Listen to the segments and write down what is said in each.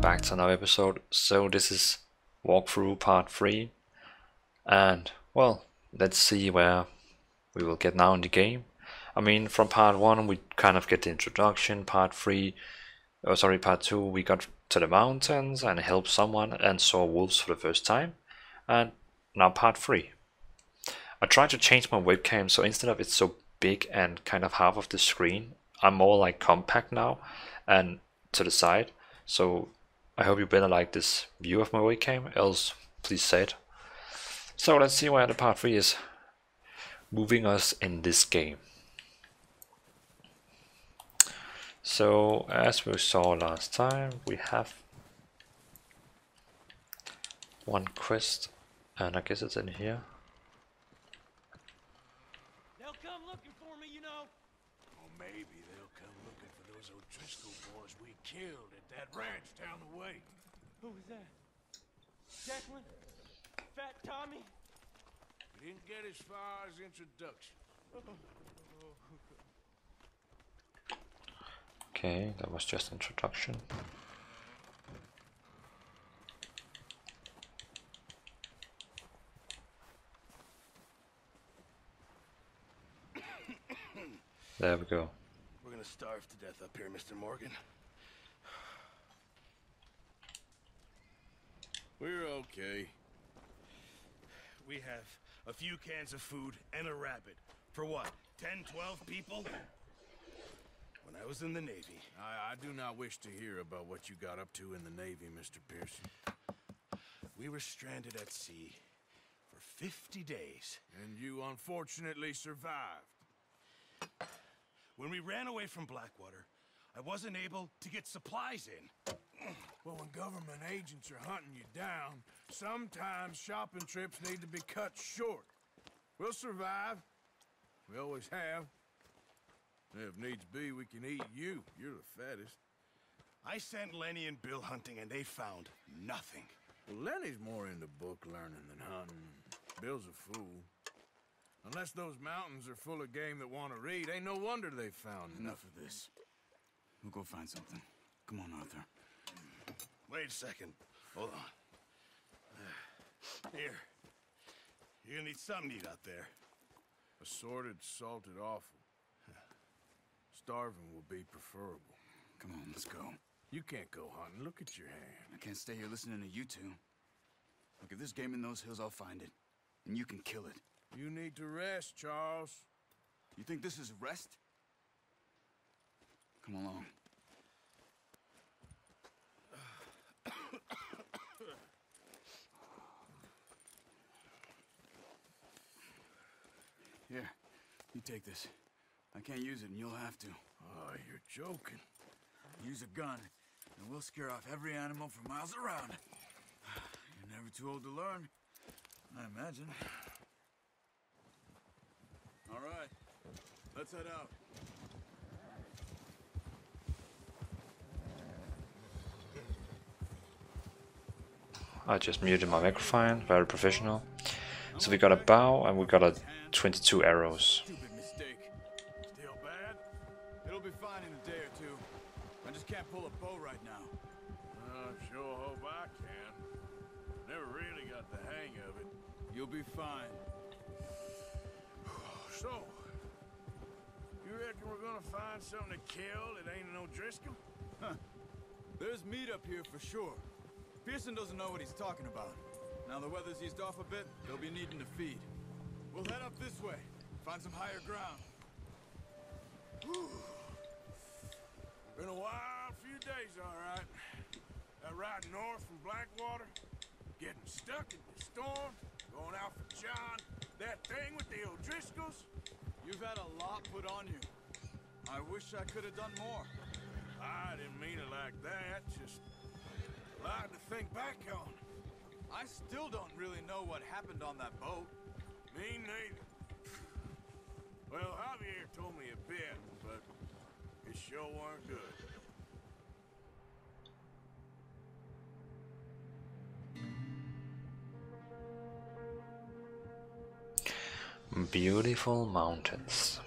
welcome back to another episode. So this is walkthrough part 3, and well, let's see where we will get now in the game. I mean, from part 1 we kind of get the introduction, part 2 we got to the mountains and helped someone and saw wolves for the first time, and now part 3. I tried to change my webcam, so instead of it's so big and kind of half of the screen, I'm more like compact now and to the side. So I hope you better like this view of my webcam, else please say it. So let's see where the part 3 is moving us in this game. So as we saw last time, we have one quest, and I guess it's in here. They'll come looking for me, you know. Or maybe they'll come looking for those O'Driscoll boys we killed at that ranch down the way. Who was that? Declan? Fat Tommy? We didn't get as far as introduction. Okay, that was just introduction. There we go. We're gonna starve to death up here, Mr. Morgan. We're okay. We have a few cans of food and a rabbit. For what, 10, 12 people? When I was in the Navy... I do not wish to hear about what you got up to in the Navy, Mr. Pearson. We were stranded at sea for 50 days. And you unfortunately survived. When we ran away from Blackwater, I wasn't able to get supplies in. Well, when government agents are hunting you down, sometimes shopping trips need to be cut short. We'll survive. We always have. If needs be, we can eat you. You're the fattest. I sent Lenny and Bill hunting, and they found nothing. Well, Lenny's more into book learning than hunting. Bill's a fool. Unless those mountains are full of game that want to read, ain't no wonder they found Enough of this. We'll go find something. Come on, Arthur. Wait a second. Hold on. Here. You're gonna need something to eat out there. Assorted, salted offal. Starving will be preferable. Come on, let's go. You can't go hunting. Look at your hand. I can't stay here listening to you two. Look, if there's game in those hills, I'll find it. And you can kill it. You need to rest, Charles. You think this is rest? Come along. Here, you take this. I can't use it, and you'll have to. Oh, you're joking. Use a gun, and we'll scare off every animal for miles around. You're never too old to learn, I imagine. All right, let's head out. I just muted my microphone, very professional. So we got a bow and we got a 22 arrows. Stupid mistake. Still bad? It'll be fine in a day or two. I just can't pull a bow right now. I sure hope I can. Never really got the hang of it. You'll be fine. So, you reckon we're gonna find something to kill that ain't an O'Driscoll? Huh. There's meat up here for sure. Pearson doesn't know what he's talking about. Now the weather's eased off a bit, they'll be needing to feed. We'll head up this way, find some higher ground. Been a wild few days, all right. That ride north from Blackwater, getting stuck in the storm, going out for John, that thing with the O'Driscolls. You've had a lot put on you. I wish I could have done more. I didn't mean it like that, just a lot to think back on. I still don't really know what happened on that boat. Me neither. Well, Javier told me a bit, but it sure weren't good. Beautiful mountains.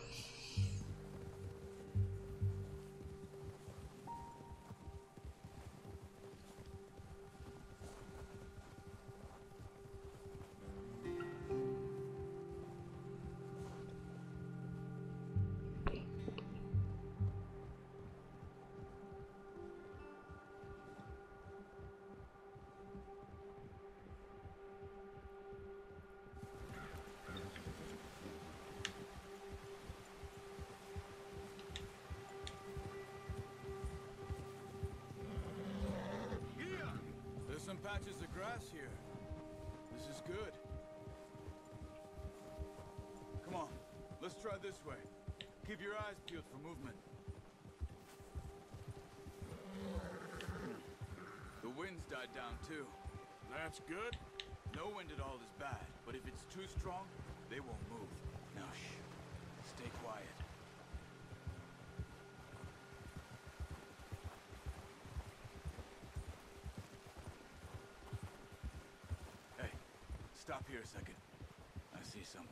patches of grass here. This is good. Come on, let's try this way. Keep your eyes peeled for movement. The wind's died down too. That's good. No wind at all is bad, but if it's too strong, they won't move. Now shh. Stay quiet. Hey, stop here a second. I see something.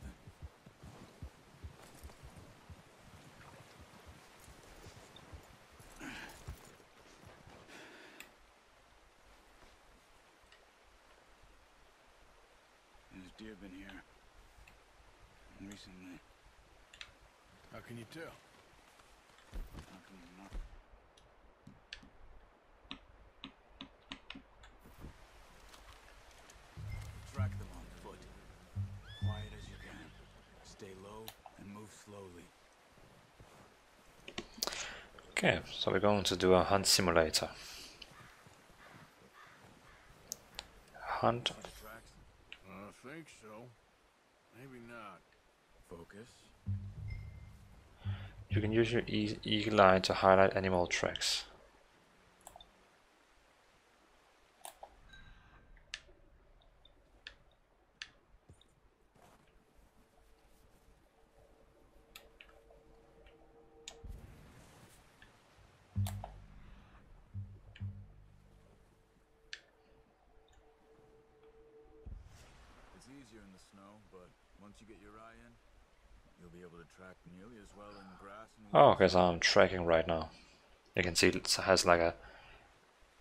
There's deer been here recently. How can you tell? How come not? Track them on foot. Quiet as you can. Stay low and move slowly. Okay, so we're going to do a hunt simulator. Hunt. Tracks. I think so. Maybe not. Focus. You can use your eagle eye to highlight animal tracks. It's easier in the snow, but once you get your eye in, you'll be able to track nearly as well in grass and Oh, weeds. okay, so I'm tracking right now. You can see it has like a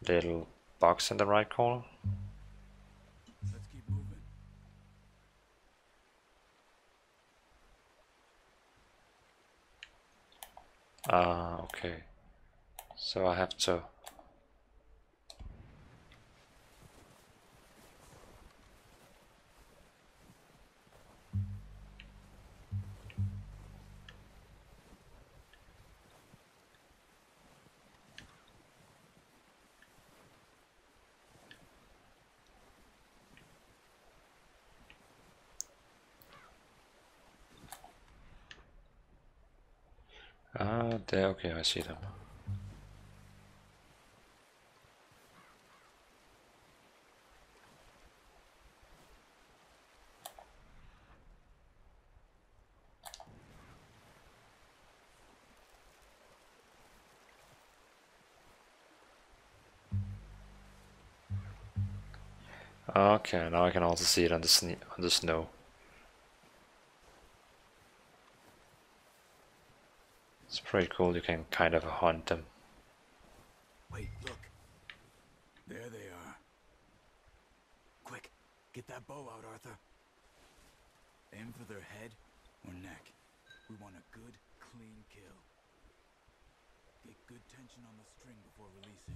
little box in the right corner. Let's keep moving. Ah, okay. So I have to. Ah, there, okay, I see them. Okay, now I can also see it on the snow. It's pretty cool, you can kind of hunt them. Wait, look. There they are. Quick, get that bow out, Arthur. Aim for their head or neck. We want a good, clean kill. Get good tension on the string before releasing.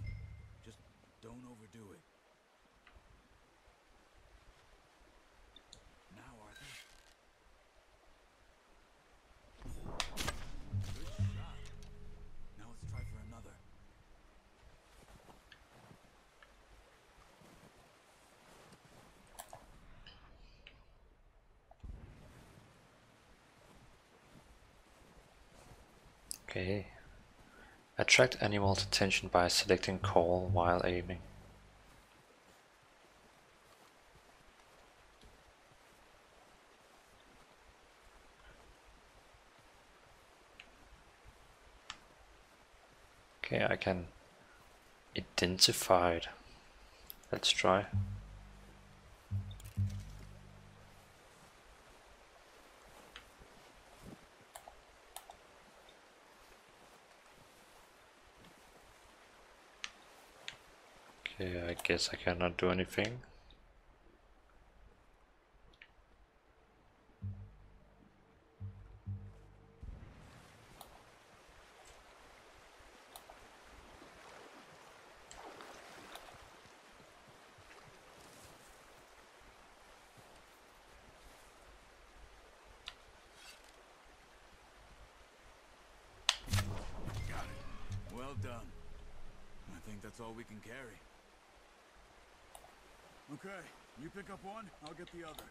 Just don't overdo it. Now, Arthur. Good shot. Now let's try for another. Okay. Attract animals' attention by selecting call while aiming. Okay, I can identify it. Let's try. Okay, I guess I cannot do anything. Got it. Well done. I think that's all we can carry. Okay, you pick up one, I'll get the other.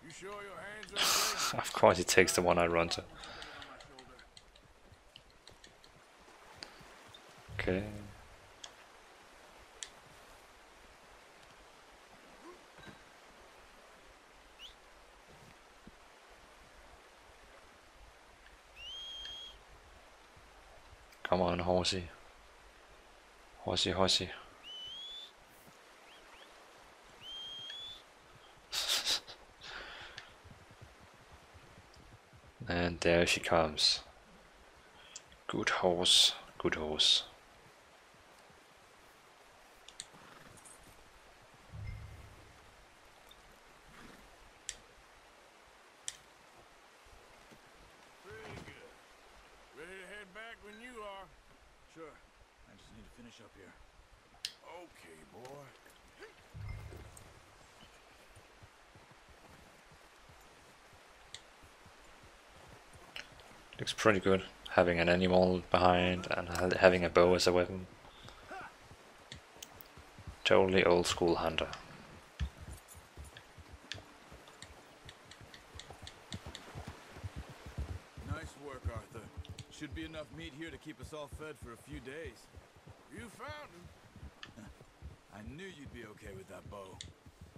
You sure your hands are okay? Of course he takes the one I run to. Okay. Come on, horsey. Horsey, horsey. And there she comes. Good horse, good horse. Pretty good. Ready to head back when you are. Sure, I just need to finish up here. Okay, boy. Looks pretty good, having an animal behind and having a bow as a weapon. Totally old school hunter. Nice work, Arthur. Should be enough meat here to keep us all fed for a few days. You found him. I knew you'd be okay with that bow.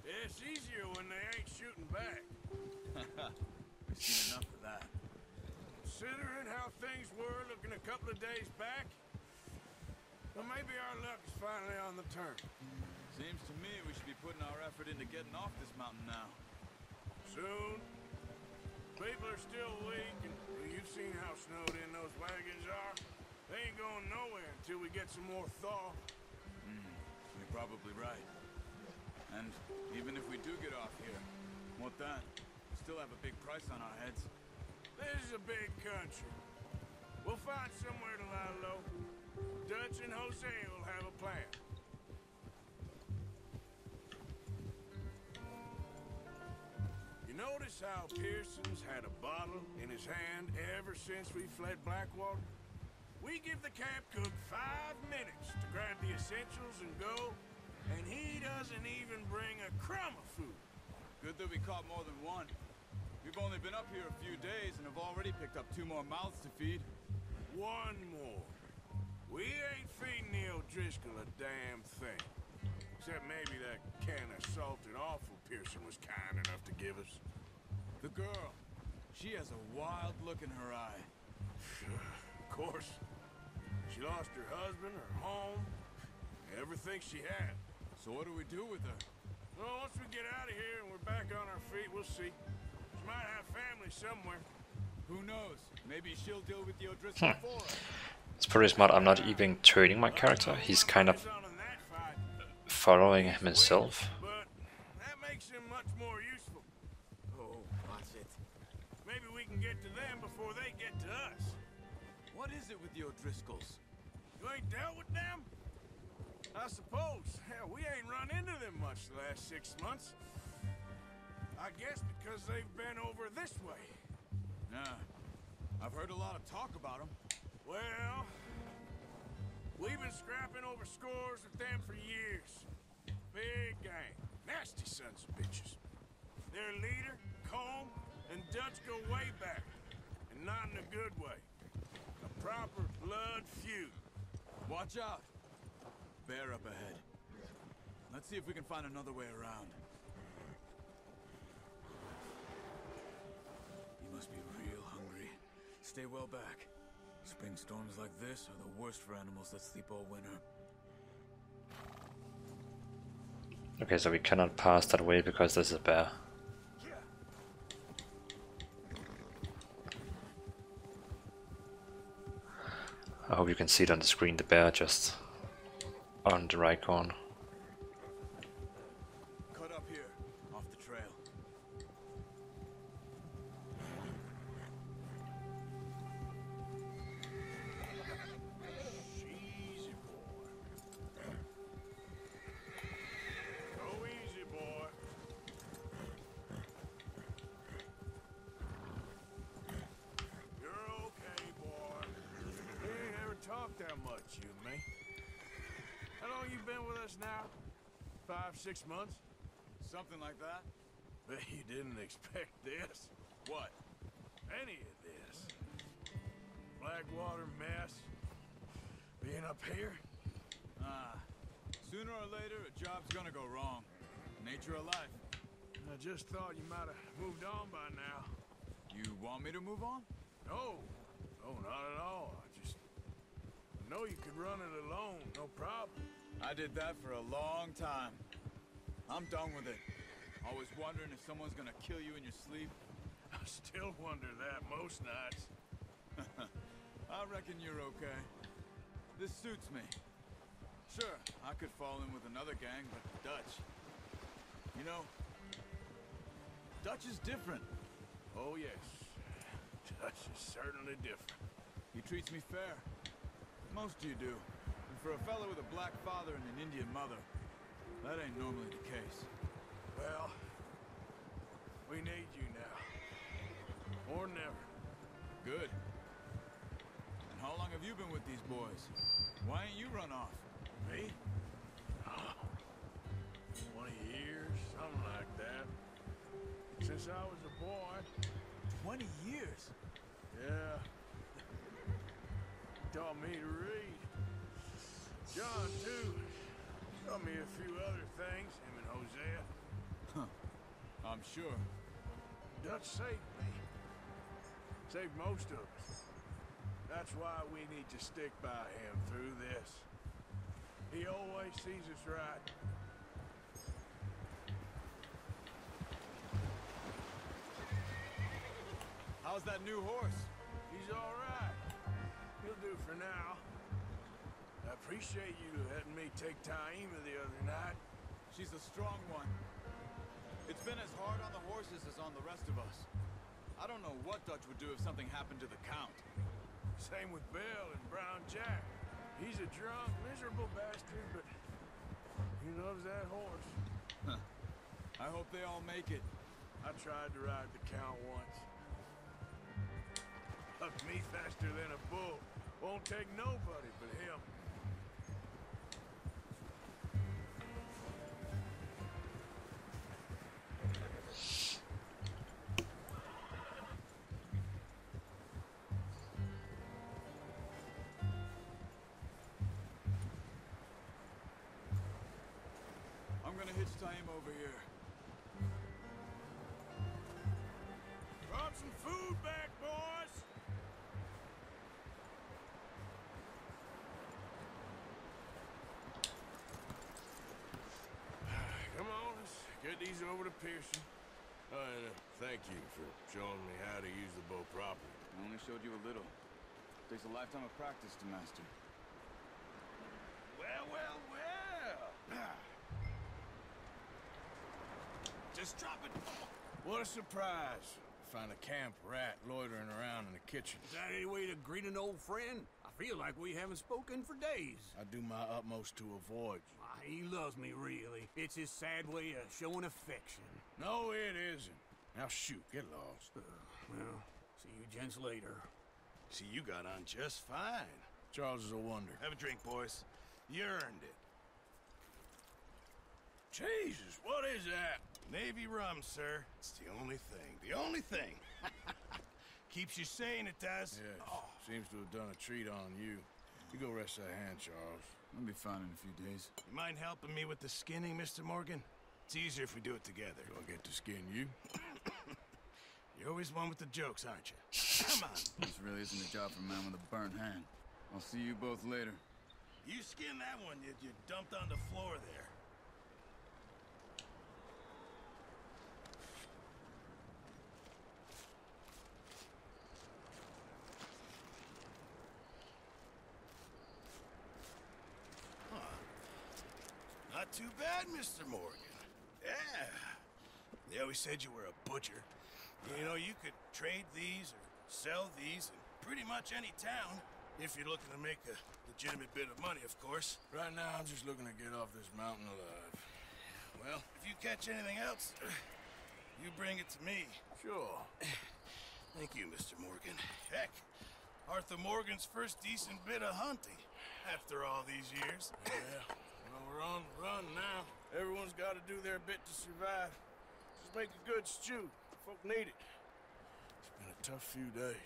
It's easier when they ain't shooting back. We've seen enough of that. Considering how things were looking a couple of days back, well, maybe our luck is finally on the turn. Seems to me we should be putting our effort into getting off this mountain now. Soon. People are still weak, and well, you've seen how snowed in those wagons are. They ain't going nowhere until we get some more thaw. You're probably right. And even if we do get off here, what then? We still have a big price on our heads. This is a big country. We'll find somewhere to lie low. Dutch and Jose will have a plan. You notice how Pearson's had a bottle in his hand ever since we fled Blackwater? We give the camp cook 5 minutes to grab the essentials and go, and he doesn't even bring a crumb of food. Good that we caught more than one. We've only been up here a few days and have already picked up 2 more mouths to feed. One more. We ain't feeding the O'Driscoll a damn thing. Except maybe that can of salted offal Pearson was kind enough to give us. The girl. She has a wild look in her eye. Of course. She lost her husband, her home, everything she had. So what do we do with her? Well, once we get out of here and we're back on our feet, we'll see. She might have family somewhere. Who knows? Maybe she'll deal with the O'Driscoll for us. It's pretty smart. I'm not even turning my character. He's kind of following himself. But that makes him much more useful. Oh, watch it. Maybe we can get to them before they get to us. What is it with the O'Driscolls? You ain't dealt with them? I suppose. Hell, we ain't run into them much the last 6 months. I guess because they've been over this way. Nah. I've heard a lot of talk about them. Well, we've been scrapping over scores with them for years. Big gang. Nasty sons of bitches. Their leader, Combe, and Dutch go way back. And not in a good way. A proper blood feud. Watch out. Bear up ahead. Let's see if we can find another way around. You must be real hungry. Stay well back. Spring storms like this are the worst for animals that sleep all winter. Okay, so we cannot pass that way because there's a bear. I hope you can see it on the screen, the bear just on the right corner. Cut up here, off the trail. Easy, boy. Go easy, boy. You're okay, boy. We ain't ever talked that much, you and me. How long you been with us now? 5, 6 months? Something like that? Bet you didn't expect this. What? Any of this. Blackwater mess. Being up here? Sooner or later, a job's gonna go wrong. Nature of life. I just thought you might have moved on by now. You want me to move on? No. No, not at all. I know you could run it alone, no problem. I did that for a long time. I'm done with it. Always wondering if someone's gonna kill you in your sleep. I still wonder that most nights. I reckon you're okay. This suits me. Sure, I could fall in with another gang, but Dutch... You know, Dutch is different. Oh, yes. Dutch is certainly different. He treats me fair. Most of you do. And for a fella with a black father and an Indian mother, that ain't normally the case. Well, we need you now. More than ever. Good. And how long have you been with these boys? Why ain't you run off? Me? Oh, 20 years, something like that. Since I was a boy. 20 years? Yeah. He taught me to read. John, too. Taught me a few other things, him and Hosea. Huh. I'm sure. Dutch saved me. Saved most of us. That's why we need to stick by him through this. He always sees us right. How's that new horse? He's all right. He'll do for now. I appreciate you letting me take Taima the other night. She's a strong one. It's been as hard on the horses as on the rest of us. I don't know what Dutch would do if something happened to the Count. Same with Bill and Brown Jack. He's a drunk, miserable bastard, but he loves that horse. I hope they all make it. I tried to ride the Count once. Hucked me faster than a bull. Won't take nobody but him. I'm gonna hitch Taima over here. Brought some food back, boys! Come on, let's get these over to Pearson. And thank you for showing me how to use the bow properly. I only showed you a little. Takes a lifetime of practice to master. Well, well, well! Just drop it! What a surprise. Find a camp rat loitering around in the kitchen. Is that any way to greet an old friend? I feel like we haven't spoken for days. I do my utmost to avoid you. Why, he loves me, really. It's his sad way of showing affection. No, it isn't. Now shoot, get lost. Well, see you gents later. See, you got on just fine. Charles is a wonder. Have a drink, boys. You earned it. Jesus, what is that? Navy rum, sir. It's the only thing. The only thing. Keeps you sane, it does. Yeah, seems to have done a treat on you. You go rest that hand, Charles. I'll be fine in a few days. You mind helping me with the skinning, Mr. Morgan? It's easier if we do it together. Do I get to skin you? You're always one with the jokes, aren't you? Come on. This really isn't a job for a man with a burnt hand. I'll see you both later. You skin that one you dumped on the floor there. Not too bad, Mr. Morgan. Yeah. They always said you were a butcher. You know, you could trade these or sell these in pretty much any town, if you're looking to make a legitimate bit of money, of course. Right now, I'm just looking to get off this mountain alive. Well, if you catch anything else, you bring it to me. Sure. Thank you, Mr. Morgan. Heck, Arthur Morgan's first decent bit of hunting after all these years. Yeah, well, we're on the run now. Everyone's got to do their bit to survive. Just make a good stew. Folk need it. It's been a tough few days.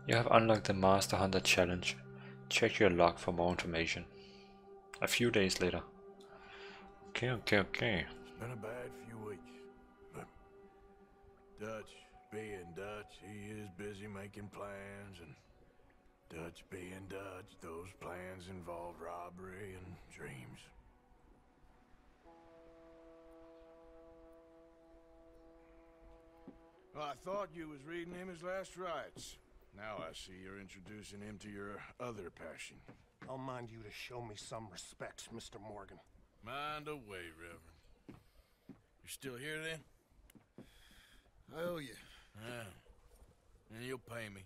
You have unlocked the Master Hunter challenge. Check your log for more information. A few days later. Okay. It's been a bad few weeks, but Dutch being Dutch, he is busy making plans, and Dutch being Dutch, those plans involve robbery and dreams. Well, I thought you was reading him his last rites. Now I see you're introducing him to your other passion. I'll mind you to show me some respect, Mr. Morgan. Mind away, Reverend. You're still here then? I owe you. Yeah. And you'll pay me.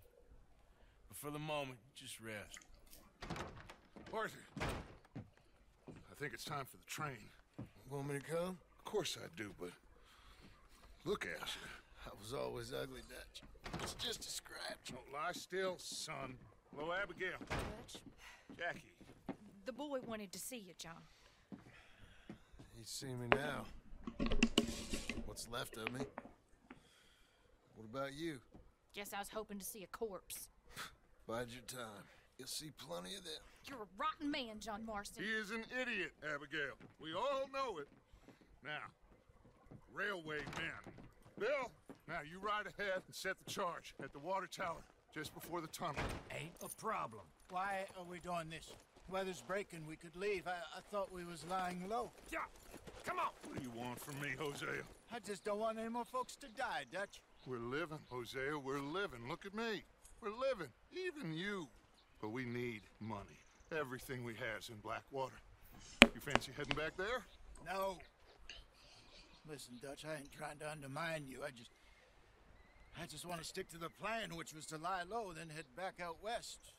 But for the moment, just rest. Arthur, I think it's time for the train. Want me to come? Of course I do, but look at you. I was always ugly, Dutch. It's just a scratch. Don't lie still, son. Hello, Abigail. Dutch, Jackie. the boy wanted to see you, John. You see me now. What's left of me? What about you? Guess I was hoping to see a corpse. Bide your time. You'll see plenty of them. You're a rotten man, John Marston. He is an idiot, Abigail. We all know it. Now, railway men. Bill, now you ride ahead and set the charge at the water tower just before the tunnel. Ain't a problem. Why are we doing this? Weather's breaking, we could leave. I thought we was lying low. Yeah, come on. What do you want from me, Hosea? I just don't want any more folks to die, Dutch. We're living, Hosea, we're living. Look at me. We're living, even you. But we need money. Everything we has in Blackwater. You fancy heading back there? No. Listen, Dutch, I ain't trying to undermine you. I just want to stick to the plan, which was to lie low, then head back out west.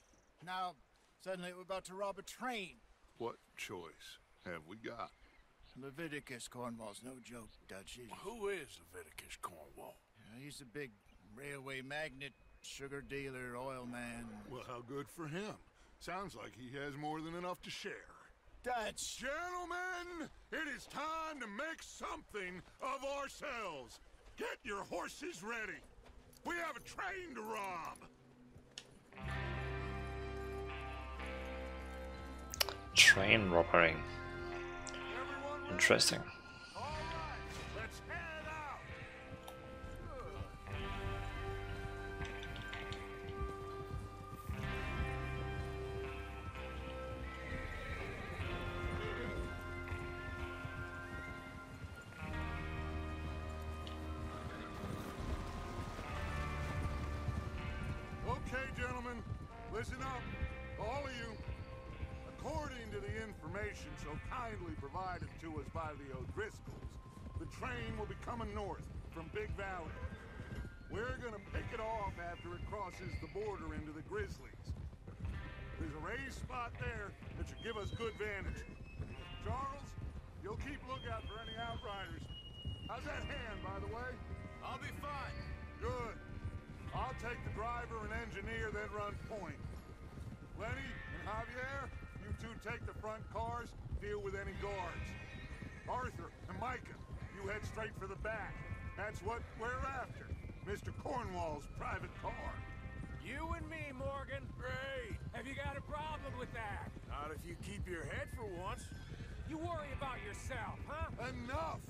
Now, suddenly we're about to rob a train. What choice have we got? Leviticus Cornwall's no joke, Dutch. Who is Leviticus Cornwall? He's a big railway magnate, sugar dealer, oil man. Well, how good for him. Sounds like he has more than enough to share. Dutch! Gentlemen, it is time to make something of ourselves. Get your horses ready. We have a train to rob. Train robbery. Everyone ready? Interesting. All right, let's head out. Okay, gentlemen, listen up, all of you. According to the information so kindly provided to us by the O'Driscolls, the train will be coming north from Big Valley. We're gonna pick it off after it crosses the border into the Grizzlies. There's a raised spot there that should give us good vantage. Charles, you'll keep lookout for any outriders. How's that hand, by the way? I'll be fine. Good. I'll take the driver and engineer, then run point. Lenny and Javier, you two take the front cars, deal with any guards. Arthur and Micah, you head straight for the back. That's what we're after. Mr. Cornwall's private car. You and me, Morgan. Great. Have you got a problem with that? Not if you keep your head for once. You worry about yourself, huh? Enough!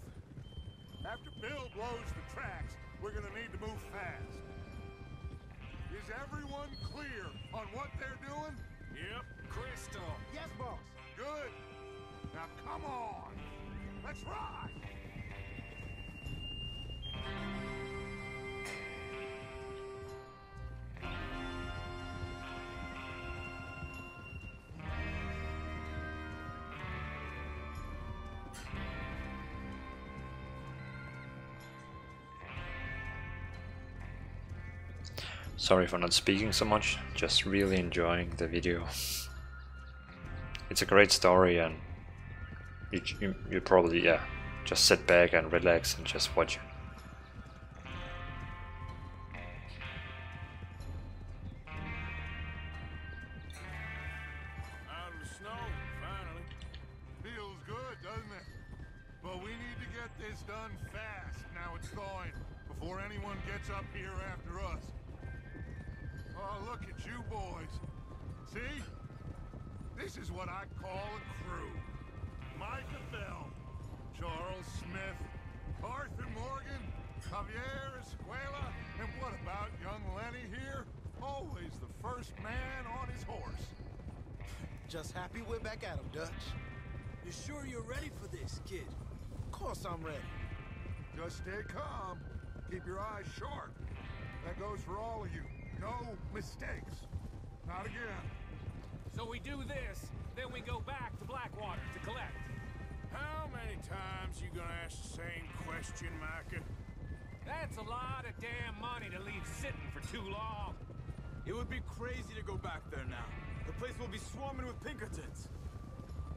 After Bill blows the tracks, we're gonna need to move fast. Is everyone clear on what they're doing? Yep. Crystal. Yes, boss. Good. Now come on. Let's ride. Sorry for not speaking so much, just really enjoying the video. It's a great story, and you probably, yeah, just sit back and relax and just watch it. doesn't it? But we need to get this done fast. Now it's thawing, before anyone gets up here after us. Oh, look at you boys. See? This is what I call a crew. Micah Bell, Charles Smith, Arthur Morgan, Javier Escuela, and what about young Lenny here? Always the first man on his horse. Just happy we're back at him, Dutch. You sure you're ready for this, kid? Of course I'm ready. Just stay calm. Keep your eyes sharp. That goes for all of you. No mistakes. Not again. So we do this, then we go back to Blackwater to collect. How many times you gonna ask the same question, Micah? That's a lot of damn money to leave sitting for too long. It would be crazy to go back there now. The place will be swarming with Pinkertons.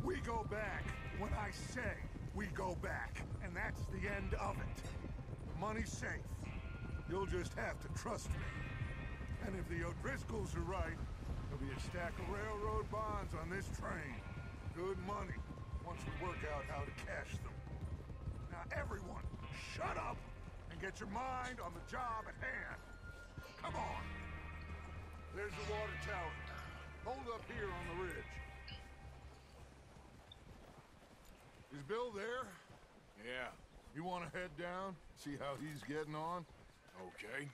We go back when I say we go back, and that's the end of it. The money's safe. You'll just have to trust me. And if the O'Driscolls are right, there'll be a stack of railroad bonds on this train. Good money, once we work out how to cash them. Now everyone, shut up and get your mind on the job at hand. Come on. There's the water tower. Hold up here on the ridge. Is Bill there? Yeah. You want to head down, see how he's getting on? Okay.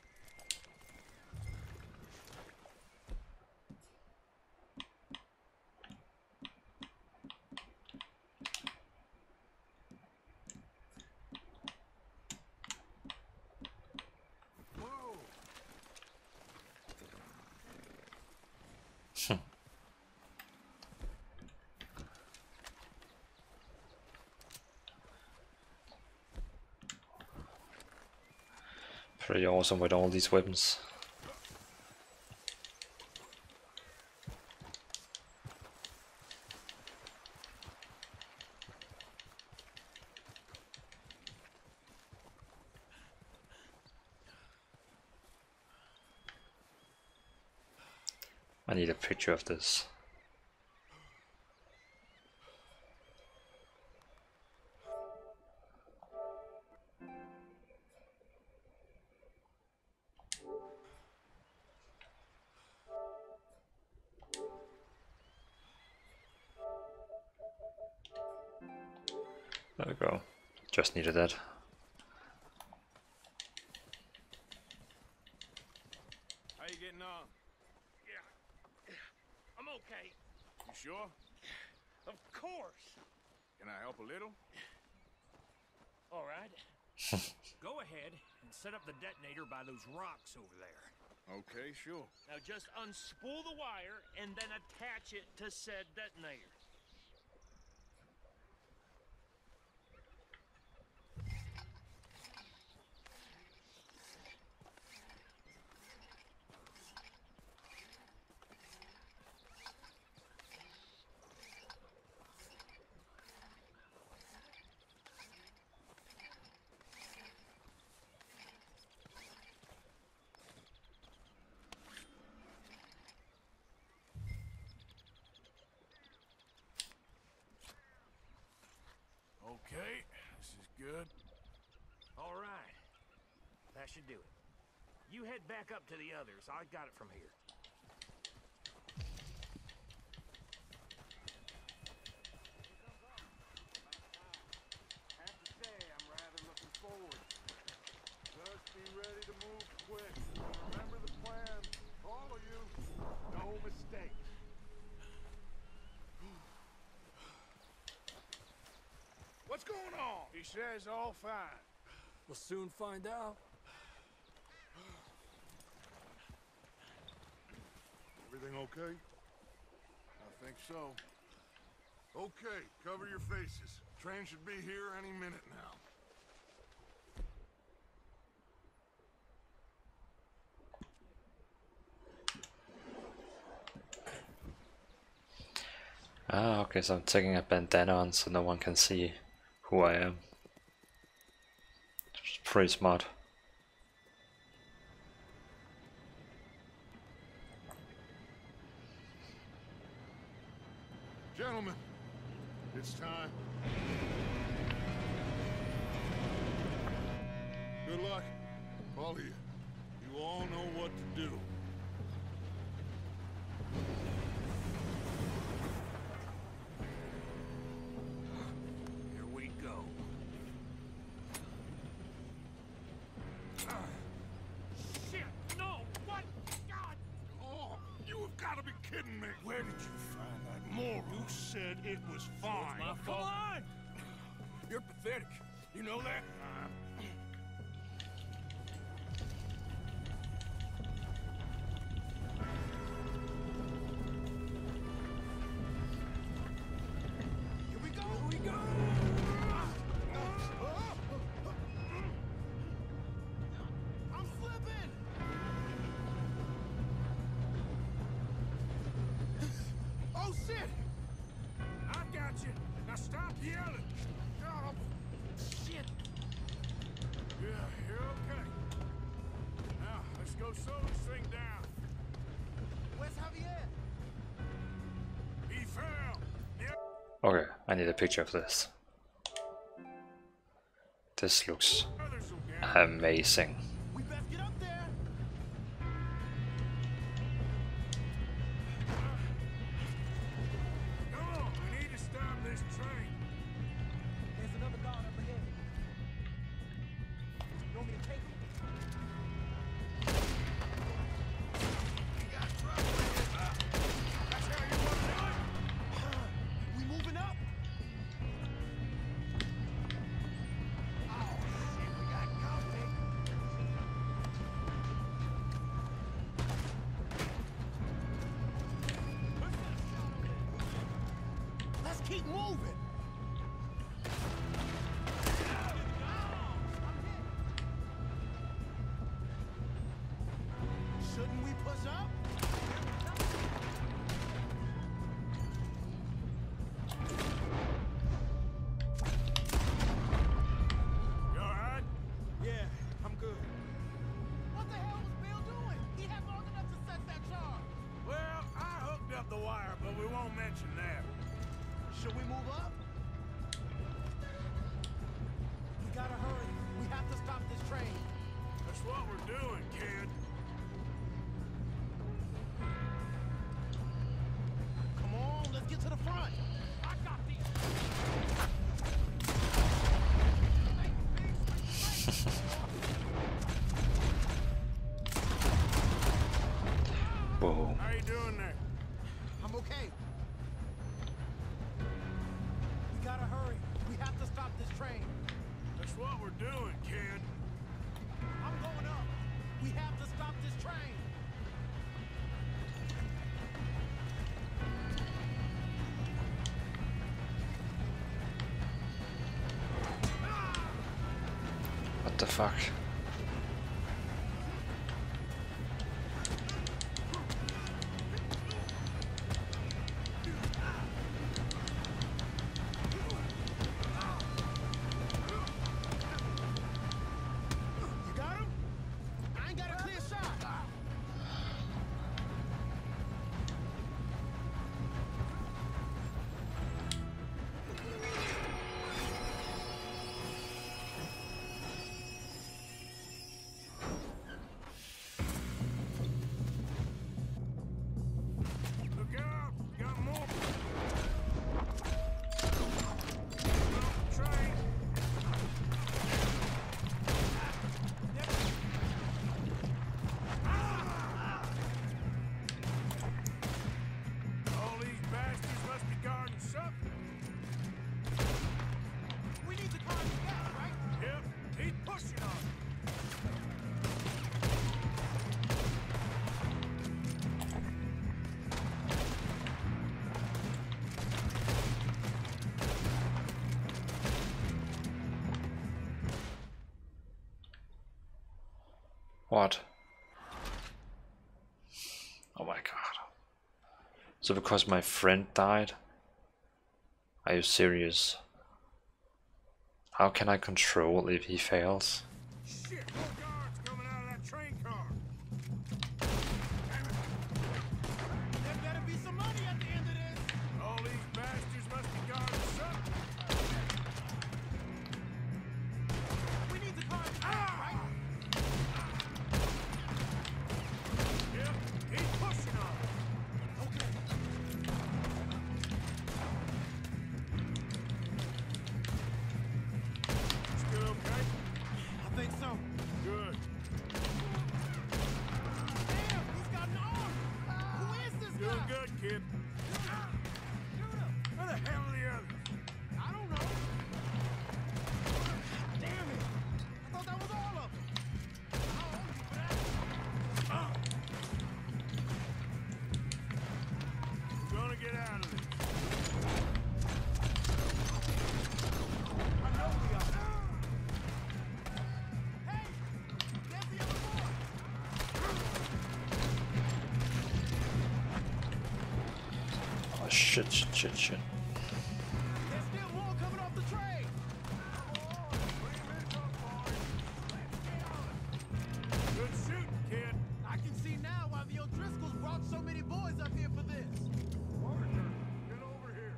Whoa! Pretty awesome with all these weapons. I need a picture of this. There we go. Just needed that. How you getting on? Yeah, I'm okay. You sure? Of course. Can I help a little? All right. Go ahead and set up the detonator by those rocks over there. Okay, sure. Now just unspool the wire and then attach it to said detonator. Okay, this is good. All right. That should do it. You head back up to the others. I got it from here. I have to say, I'm rather looking forward. Just be ready to move quick. Remember the plan. All of you, no mistakes. What's going on? He says all fine. We'll soon find out. Everything okay? I think so. Okay, cover your faces. Train should be here any minute now. Ah, okay, so I'm taking a bandana on so no one can see who I am. It's pretty smart. Gentlemen, it's time. Good luck. All of you. You all know what to do. Here we go. Shit! No! What? God! Oh, you have got to be kidding me. Where did you find that moron? You said it was fine. It's my fault. Come on! You're pathetic. You know that? Here we go! Here we go! I'm slipping! Oh shit! I got you. Now stop yelling. Oh, shit! Yeah, you're okay. Now, let's go slow this thing down. Where's Javier? He fell. Yep. Okay, I need a picture of this. This looks Others will get it. amazing. We best get up there! Come on, we need to stop this train. There's another guard up ahead. You want me to take him? That's how you want to do it? We moving up? Oh shit, we got company. Let's keep moving. Shouldn't we push up? You alright? Yeah, I'm good. What the hell was Bill doing? He had long enough to set that charge. Well, I hooked up the wire, but we won't mention that. Should we move up? We gotta hurry. We have to stop this train. That's what we're doing, kid. Come on, let's get to the front. I got these. Whoa. How you doing there? I'm okay. We gotta hurry. We have to stop this train. That's what we're doing, kid. I'm going up. We have to stop this train. What the fuck? You got him? I ain't got a clear shot. Look out! Got more. Train. All these bastards must be guarding something. We need to climb together, right? Yep, keep pushing on. What? Oh my god. So because my friend died? Are you serious? How can I control if he fails? Shit, more guards coming out of that train car. There better be some money at the end of this. All these bastards must be guarding something. We need to climb together, right? Shit, shit, shit, shit. There's still more coming off the train. Good shooting, kid. I can see now why the O'Driscolls brought so many boys up here for this. Parker, get over here.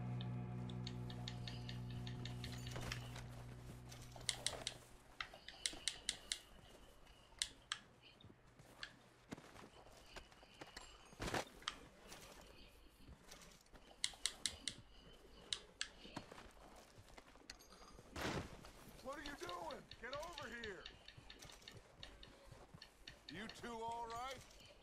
What are you doing? Get over here. You two all right?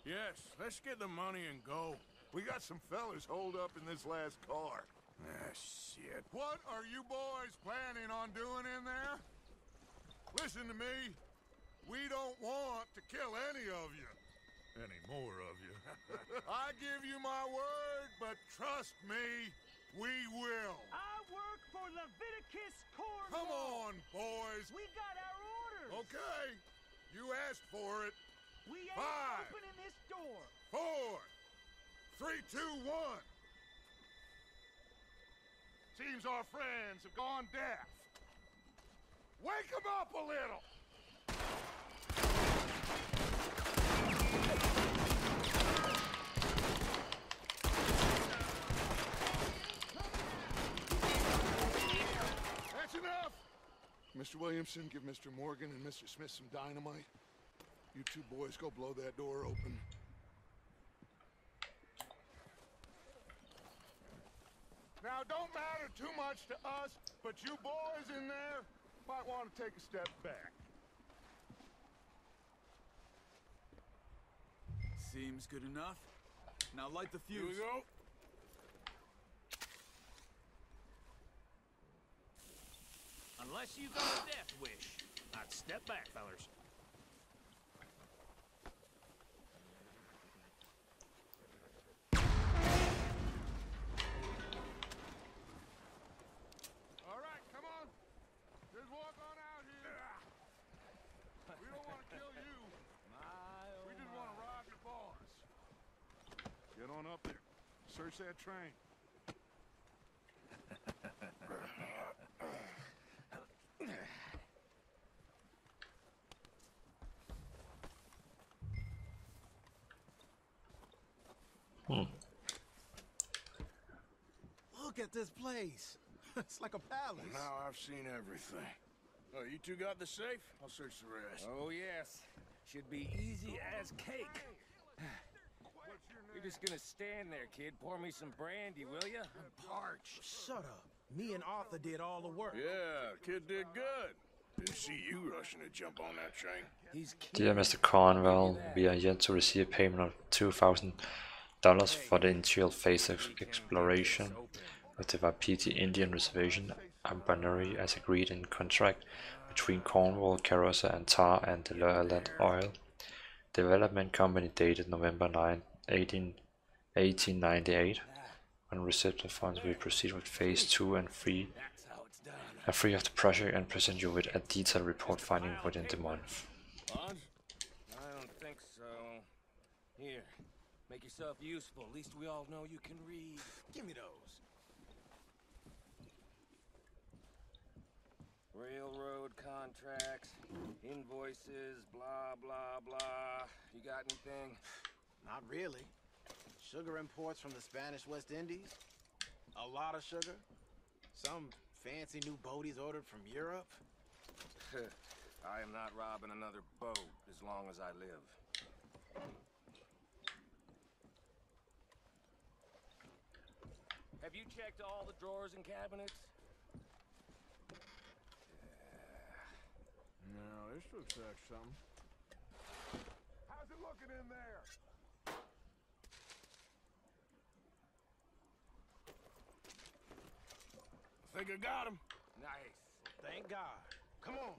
Yes, let's get the money and go. We got some fellas holed up in this last car. Ah, shit. What are you boys planning on doing in there? Listen to me. We don't want to kill any of you. Any more of you. I give you my word, but trust me, we will. I work for Leviticus Corps. Come on, boys. We got our orders. Okay. You asked for it. We ain't 5, opening this door. 4, 3, 2, 1. Seems our friends have gone deaf. Wake them up a little. That's enough. Mr. Williamson, give Mr. Morgan and Mr. Smith some dynamite. You two boys go blow that door open. Now, don't matter too much to us, but you boys in there might want to take a step back. Seems good enough. Now light the fuse. Here we go. Unless you got a death wish, I'd step back, fellers. All right, come on. Just walk on out here. We don't want to kill you. We just want to rob your boss. Get on up there. Search that train. Look at this place. It's like a palace. Now I've seen everything. Oh, you two got the safe? I'll search the rest. Oh, yes. Should be easy as cake. You're just gonna stand there, kid. Pour me some brandy, will ya? I'm parched. Shut up. Me and Arthur did all the work. Yeah, kid did good. Didn't see you rushing to jump on that train. He's Dear Mr. Cornwell, we are yet to receive payment of $2,000 for the initial phase of exploration of the Wapiti Indian Reservation and Banuri as agreed in contract between Cornwall, Carosa and Tar and the Lurland Oil Development Company dated November 9, 1898. When received the funds, we proceed with phase 2 and 3 of the project and present you with a detailed report finding within the month. Bonds? I don't think so. Here, make yourself useful. At least we all know you can read. Give me those. Railroad contracts, invoices, blah, blah, blah. You got anything? Not really. Sugar imports from the Spanish West Indies. A lot of sugar. Some fancy new boaties ordered from Europe. I am not robbing another boat as long as I live. Have you checked all the drawers and cabinets? No, this looks like something. How's it looking in there? I think I got him. Nice. Thank God. Come on.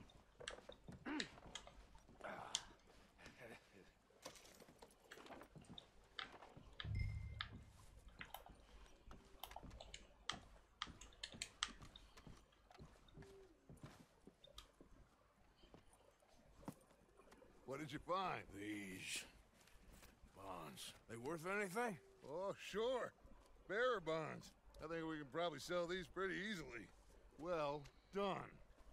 What did you find? These bonds. They worth anything? Oh, sure. Bearer bonds. I think we can probably sell these pretty easily. Well done.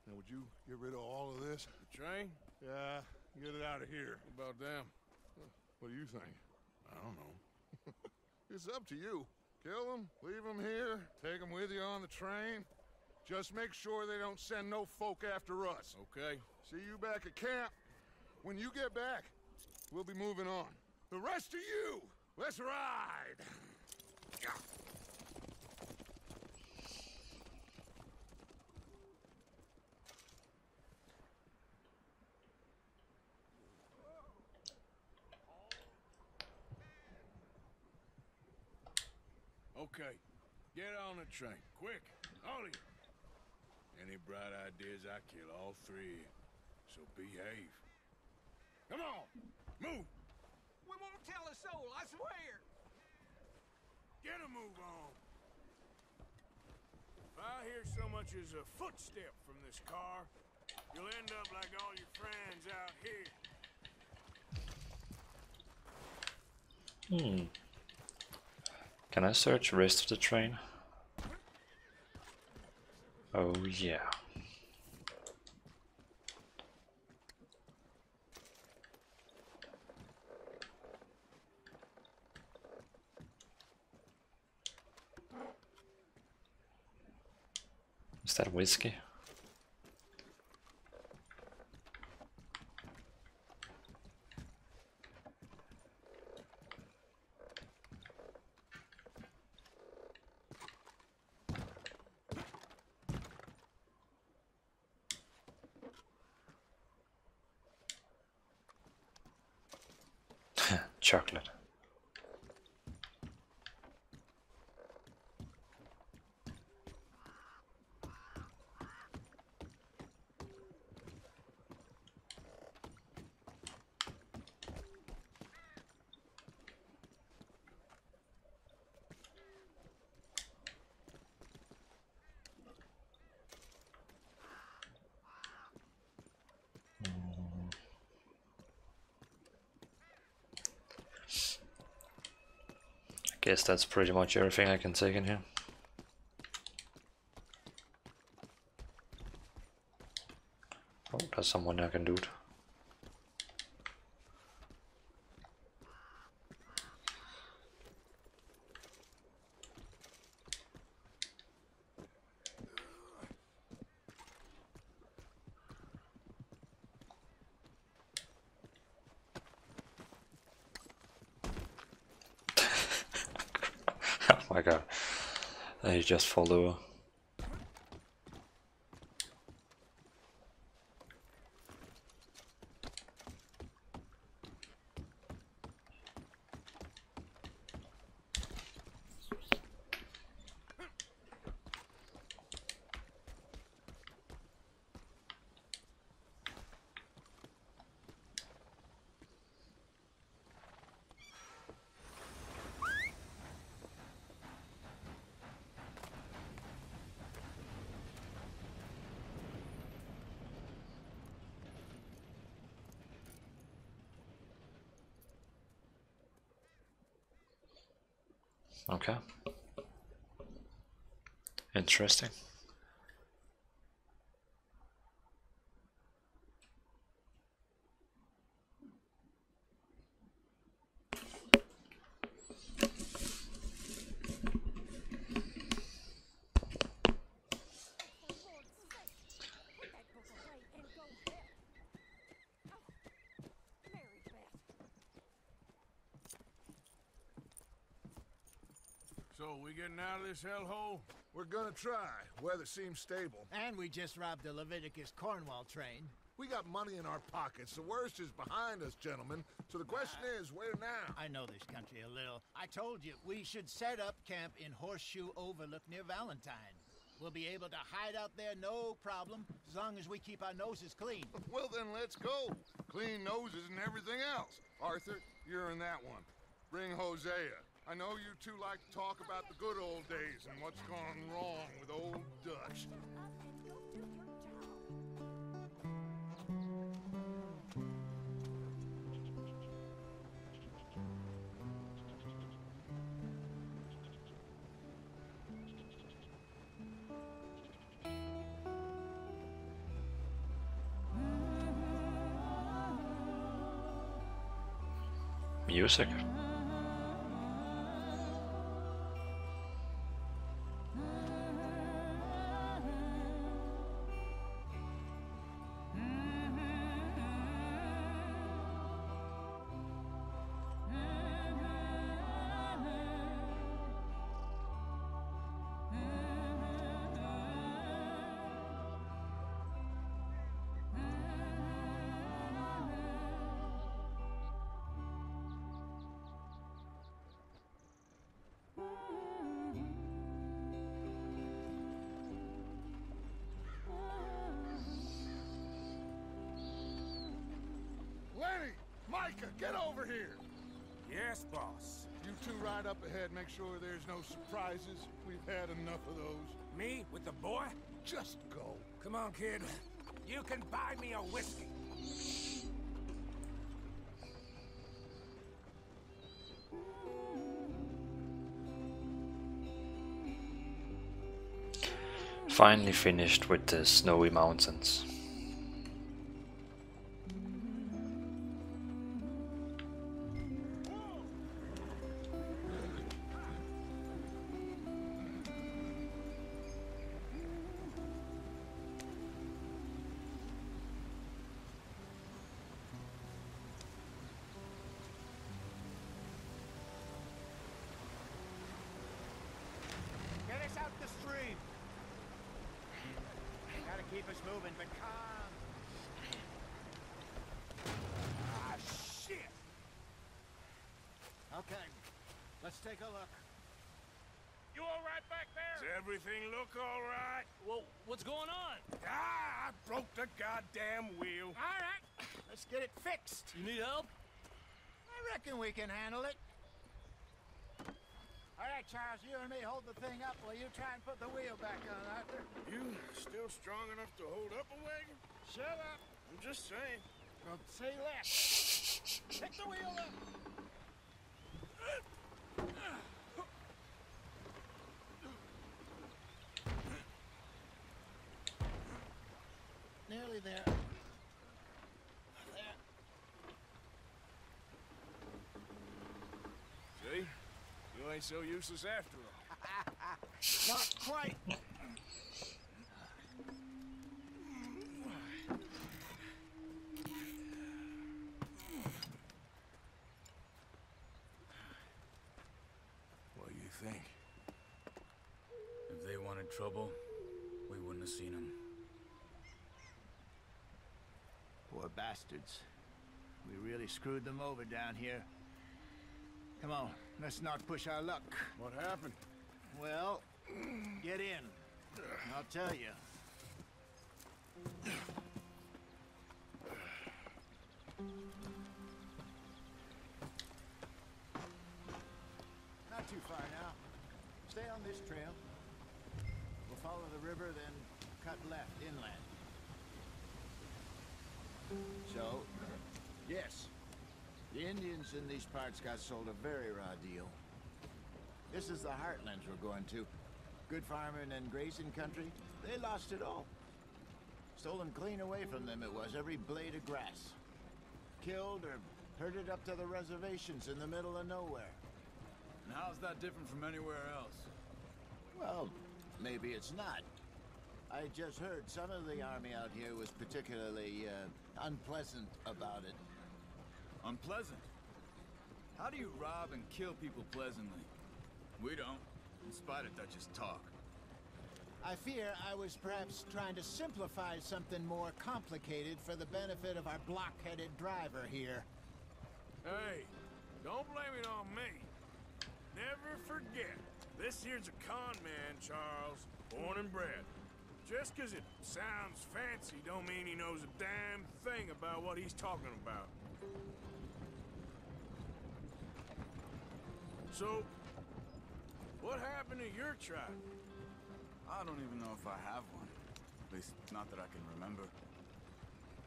Now, would you get rid of all of this? The train? Yeah, get it out of here. What about them? What do you think? I don't know. It's up to you. Kill them, leave them here, take them with you on the train. Just make sure they don't send no folk after us. Okay. See you back at camp. When you get back, we'll be moving on. The rest of you, let's ride! Okay. Get on the train. Quick. All of you. Any bright ideas, I kill all three of you. So behave. Come on! Move! We won't tell a soul, I swear! Get a move on! If I hear so much as a footstep from this car, you'll end up like all your friends out here. Can I search the rest of the train? Oh yeah. Is that whiskey? Chocolate. Guess that's pretty much everything I can take in here. Oh, there's someone I can loot. Oh my god. He just fall over. Okay. Interesting. So, we getting out of this hellhole? We're gonna try. Weather seems stable. And we just robbed the Leviticus Cornwall train. We got money in our pockets. The worst is behind us, gentlemen. So the question is, where now? I know this country a little. I told you, we should set up camp in Horseshoe Overlook near Valentine. We'll be able to hide out there, no problem, as long as we keep our noses clean. Well, then let's go. Clean noses and everything else. Arthur, you're in that one. Bring Hosea. I know you two like to talk about the good old days and what's gone wrong with old Dutch. music. Lenny! Micah, get over here! Yes, boss. You two ride up ahead, make sure there's no surprises. We've had enough of those. Me with the boy? Just go. Come on, kid. You can buy me a whiskey. Finally finished with the snowy mountains. Get us out the stream. Gotta keep us moving, but calm. Ah, shit! Okay, let's take a look. You all right back there? Does everything look all right? Well, what's going on? Ah, I broke the goddamn wheel. All right, let's get it fixed. You need help? I reckon we can handle it. All right, Charles, you and me hold the thing up while you try and put the wheel back on, Arthur. You still strong enough to hold up a wagon? Shut up. I'm just saying. Well, say less. Pick the wheel up. Nearly there. There. See? You ain't so useless after all. Not quite. What do you think? If they wanted trouble, we wouldn't have seen them. Poor bastards. We really screwed them over down here. Come on, let's not push our luck. What happened? Well, get in. I'll tell you. Not too far now. Stay on this trail. We'll follow the river, then cut left inland. So, yes, the Indians in these parts got sold a very raw deal. This is the heartlands we're going to. Good farming and grazing country. They lost it all. Stolen clean away from them it was, every blade of grass. Killed or herded up to the reservations in the middle of nowhere. And how's that different from anywhere else? Well, maybe it's not. I just heard some of the army out here was particularly unpleasant about it. Unpleasant? How do you rob and kill people pleasantly? We don't, in spite of Dutch's talk. I fear I was perhaps trying to simplify something more complicated for the benefit of our block-headed driver here. Hey, don't blame it on me. Never forget, this here's a con man, Charles, born and bred. Just 'cause it sounds fancy don't mean he knows a damn thing about what he's talking about. So, what happened to your tribe? I don't even know if I have one. At least, not that I can remember.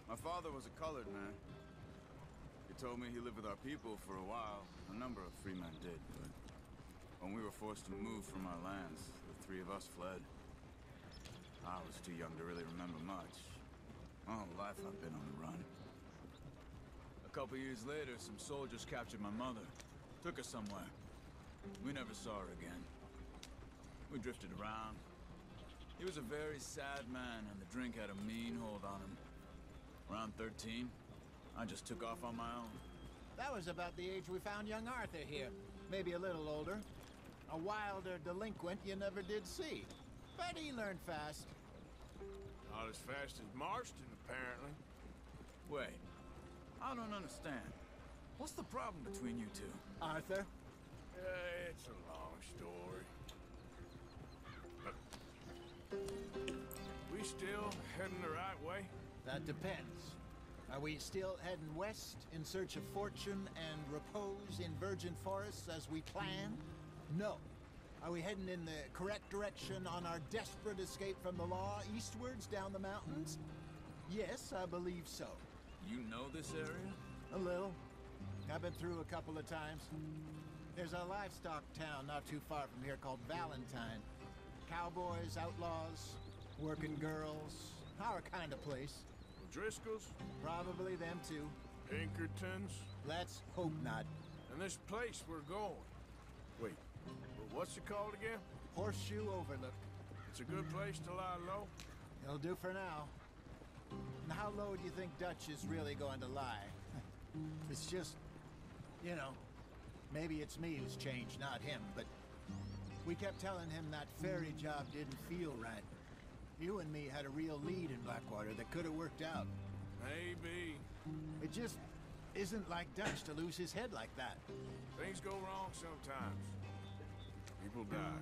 My father was a colored man. He told me he lived with our people for a while. A number of free men did, but when we were forced to move from our lands, the three of us fled. I was too young to really remember much. My whole life I've been on the run. A couple years later, some soldiers captured my mother. Took her somewhere. We never saw her again. We drifted around. He was a very sad man, and the drink had a mean hold on him. Around 13, I just took off on my own. That was about the age we found young Arthur here. Maybe a little older. A wilder delinquent you never did see. But he learned fast. Not as fast as Marston, apparently. Wait, I don't understand. What's the problem between you two? Arthur? It's a long story. But we still heading the right way? That depends. Are we still heading west in search of fortune and repose in virgin forests as we planned? No. Are we heading in the correct direction on our desperate escape from the law eastwards down the mountains? Yes, I believe so. You know this area? A little. I've been through a couple of times. There's a livestock town not too far from here called Valentine. Cowboys, outlaws, working girls, our kind of place. Driscoll's? Probably them too. Pinkertons? Let's hope not. And this place we're going. Wait, what's it called again? Horseshoe Overlook. It's a good place to lie low? It'll do for now. And how low do you think Dutch is really going to lie? It's just, you know, maybe it's me who's changed, not him, but we kept telling him that ferry job didn't feel right. You and me had a real lead in Blackwater that could have worked out. Maybe. It just isn't like Dutch to lose his head like that. Things go wrong sometimes. People die.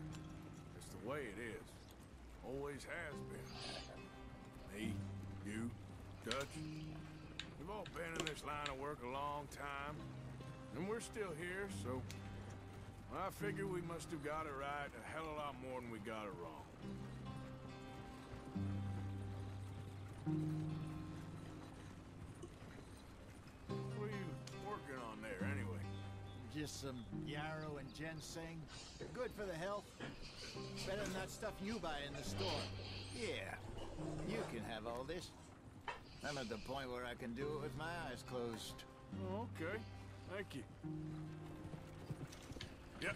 It's the way it is. Always has been. Me, you, Dutch. We've all been in this line of work a long time. And we're still here, so I figure we must have got it right a hell of a lot more than we got it wrong. What are you working on there, anyway? Just some yarrow and ginseng. Good for the health. Better than that stuff you buy in the store. Yeah, you can have all this. I'm at the point where I can do it with my eyes closed. Oh, okay. Thank you. Yep.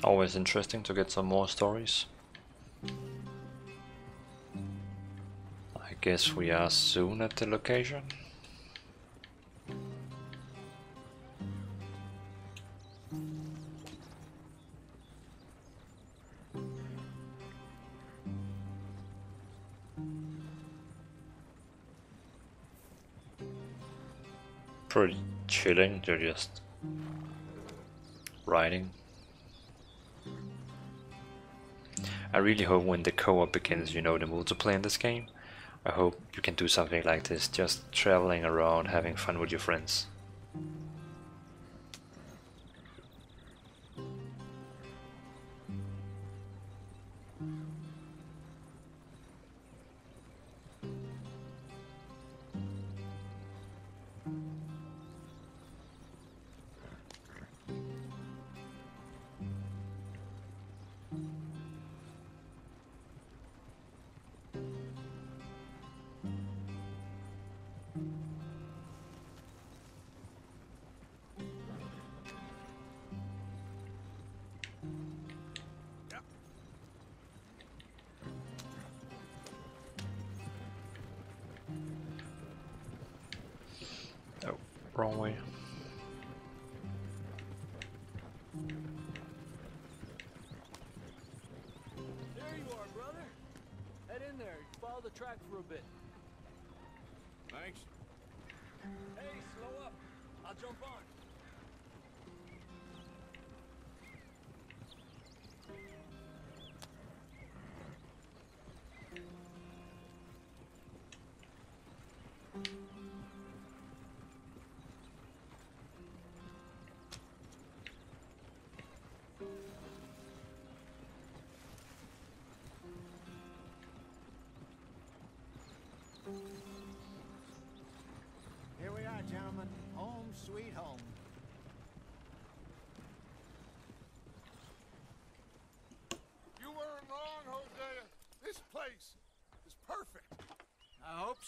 Always interesting to get some more stories. I guess we are soon at the location. Pretty chilling, they're just riding. I really hope when the co-op begins, you know, the multiplayer in this game, I hope you can do something like this, just traveling around, having fun with your friends. Oh, wrong way. There you are, brother. Head in there. Follow the track for a bit. Thanks. Hey, slow up. I'll jump on. Here we are, gentlemen. Home sweet home.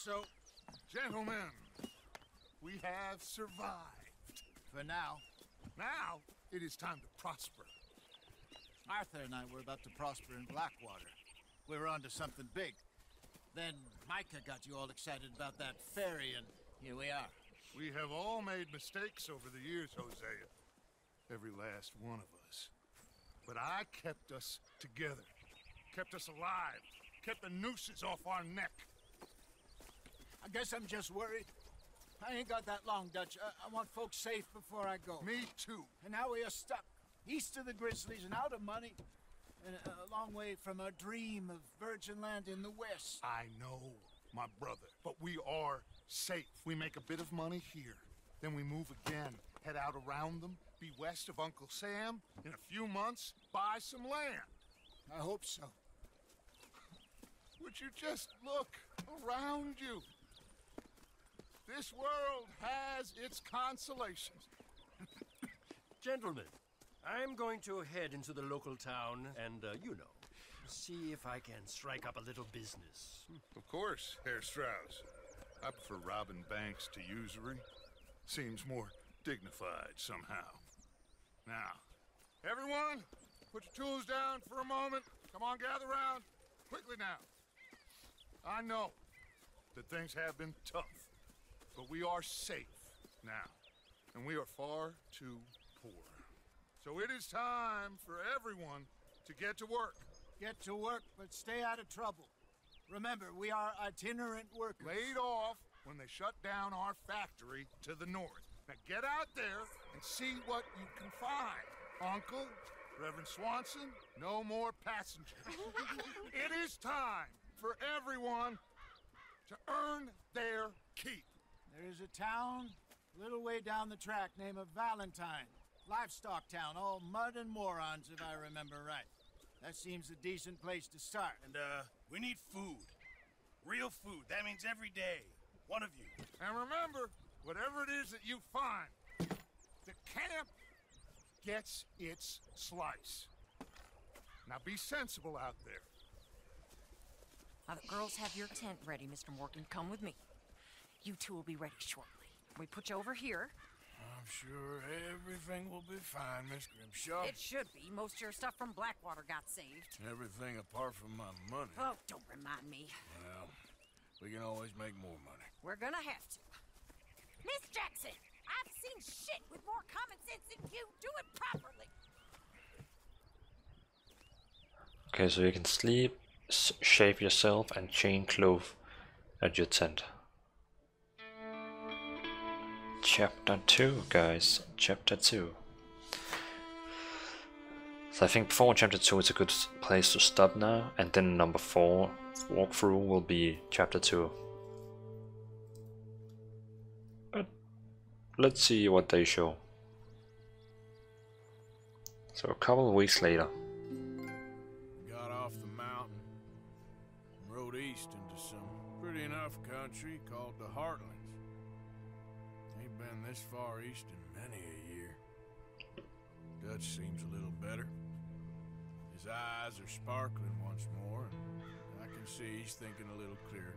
so. Gentlemen, we have survived. For now. Now, it is time to prosper. Arthur and I were about to prosper in Blackwater. We were onto something big. Then Micah got you all excited about that ferry, and here we are. We have all made mistakes over the years, Hosea. Every last one of us. But I kept us together. Kept us alive. Kept the nooses off our neck. I guess I'm just worried. I ain't got that long, Dutch. I want folks safe before I go. Me too. And now we are stuck. East of the Grizzlies and out of money. And a long way from our dream of virgin land in the west. I know, my brother. But we are safe. We make a bit of money here. Then we move again. Head out around them. Be west of Uncle Sam. In a few months, buy some land. I hope so. Would you just look around you? This world has its consolations. Gentlemen, I'm going to head into the local town and, see if I can strike up a little business. Of course, Herr Strauss. I prefer robbing banks to usury. Seems more dignified somehow. Now, everyone, put your tools down for a moment. Come on, gather round. Quickly now. I know that things have been tough, but we are safe now, and we are far too poor. So it is time for everyone to get to work. Get to work, but stay out of trouble. Remember, we are itinerant workers. Laid off when they shut down our factory to the north. Now get out there and see what you can find. Uncle, Reverend Swanson, no more passengers. It is time for everyone to earn their keep. There is a town a little way down the track named Valentine. Livestock town, all mud and morons, if I remember right. That seems a decent place to start. And, we need food. Real food. That means every day. One of you. And remember, whatever it is that you find, the camp gets its slice. Now be sensible out there. Now the girls have your tent ready, Mr. Morgan. Come with me. You two will be ready shortly. We put you over here. I'm sure everything will be fine, Miss Grimshaw. It should be. Most of your stuff from Blackwater got saved. Everything apart from my money. Oh, don't remind me. Well, we can always make more money. We're gonna have to. Miss Jackson, I've seen shit with more common sense than you. Do it properly. Okay, so you can sleep, shave yourself, and change clothes at your tent. Chapter 2, guys. Chapter 2. So I think before Chapter 2 is a good place to stop now, and then number 4 walkthrough will be Chapter 2. But let's see what they show. So a couple of weeks later. Got off the mountain and rode east into some pretty enough country called the Heartlands. Ain't been this far east in many a year. Dutch seems a little better. His eyes are sparkling once more, and I can see he's thinking a little clearer.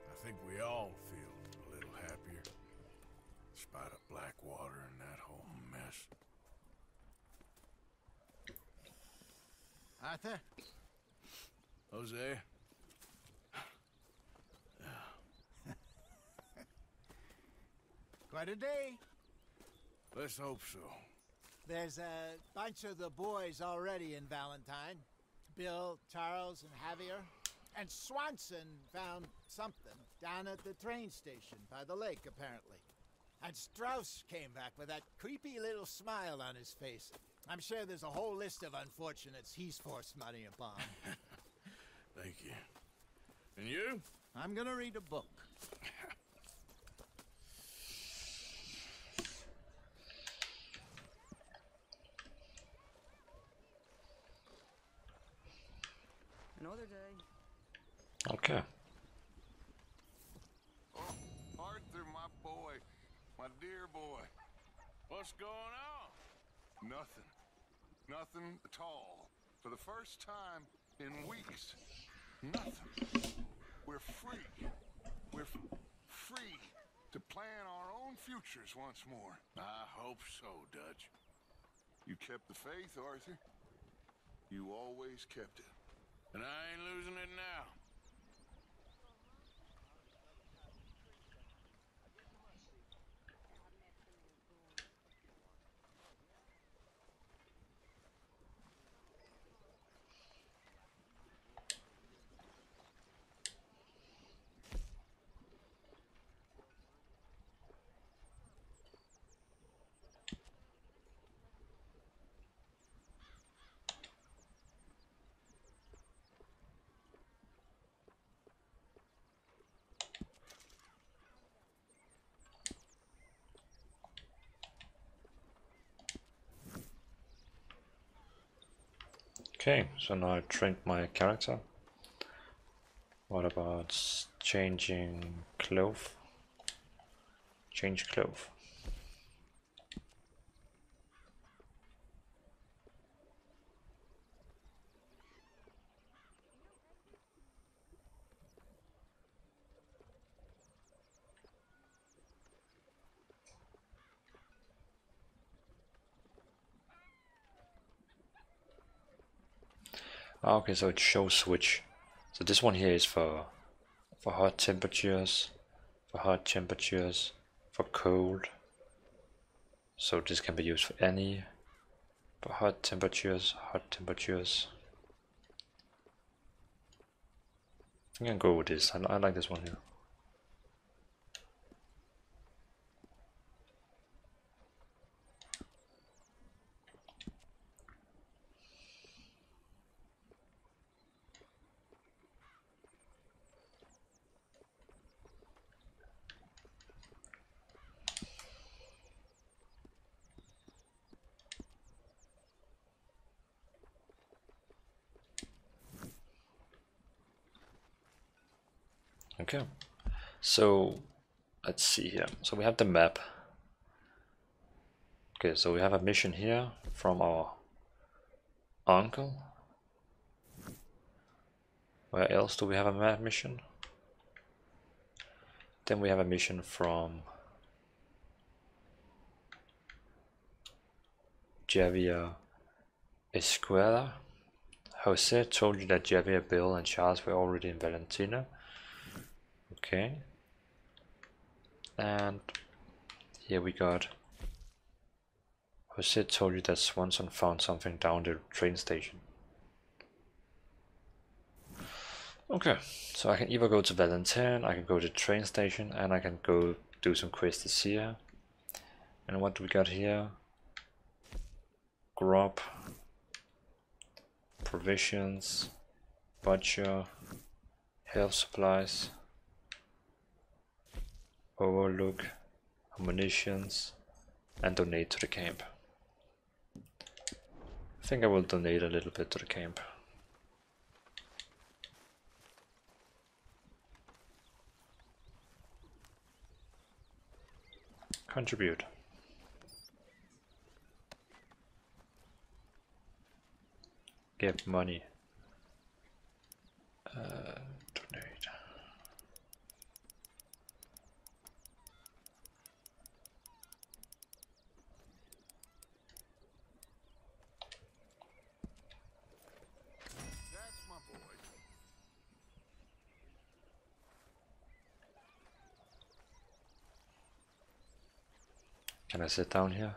I think we all feel a little happier, in spite of Blackwater and that whole mess. Arthur? Jose? Quite a day. Let's hope so. There's a bunch of the boys already in Valentine. Bill, Charles, and Javier. And Swanson found something down at the train station by the lake, apparently. And Strauss came back with that creepy little smile on his face. I'm sure there's a whole list of unfortunates he's forced money upon. Thank you. And you? I'm gonna read a book. Another day. Okay. Oh, Arthur, my boy. My dear boy. What's going on? Nothing. Nothing at all. For the first time in weeks. Nothing. We're free. we're free to plan our own futures once more. I hope so, Dutch. You kept the faith, Arthur. You always kept it. And I ain't losing it now. Okay, so now I trained my character. What about changing clothes? Change clothes. Okay, so it shows switch. So this one here is for hot temperatures, for cold. So this can be used for any, for hot temperatures. I can go with this. I like this one here. Okay, so let's see here. So we have the map. Okay, so we have a mission here from our uncle. Where else do we have a map mission? Then we have a mission from Javier Escuela. Jose told you that Javier, Bill, and Charles were already in Valentina. Okay. And here we got Jose told you that Swanson found something down the train station. Okay, so I can either go to Valentin, I can go to the train station, and I can go do some quests here. And what do we got here? Grub, provisions, butcher, health supplies, overlook, ammunitions, and donate to the camp. I think I will donate a little bit to the camp. Contribute. Give money. Donate. That's my boy. Can I sit down here?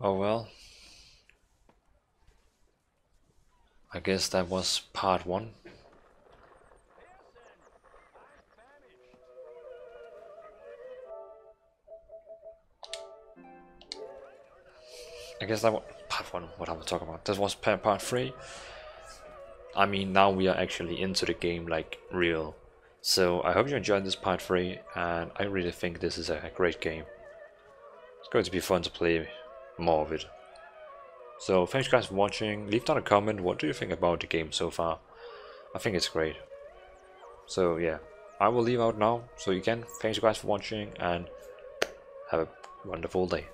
Oh well. I guess that was part 1. I guess that was part 1, what I was talking about. That was part 3. I mean, now we are actually into the game, like, real. So, I hope you enjoyed this part 3, and I really think this is a great game. It's going to be fun to play more of it. So, thanks guys for watching. Leave down a comment, what do you think about the game so far? I think it's great. So, yeah. I will leave out now, so you can. Thanks guys for watching, and have a wonderful day.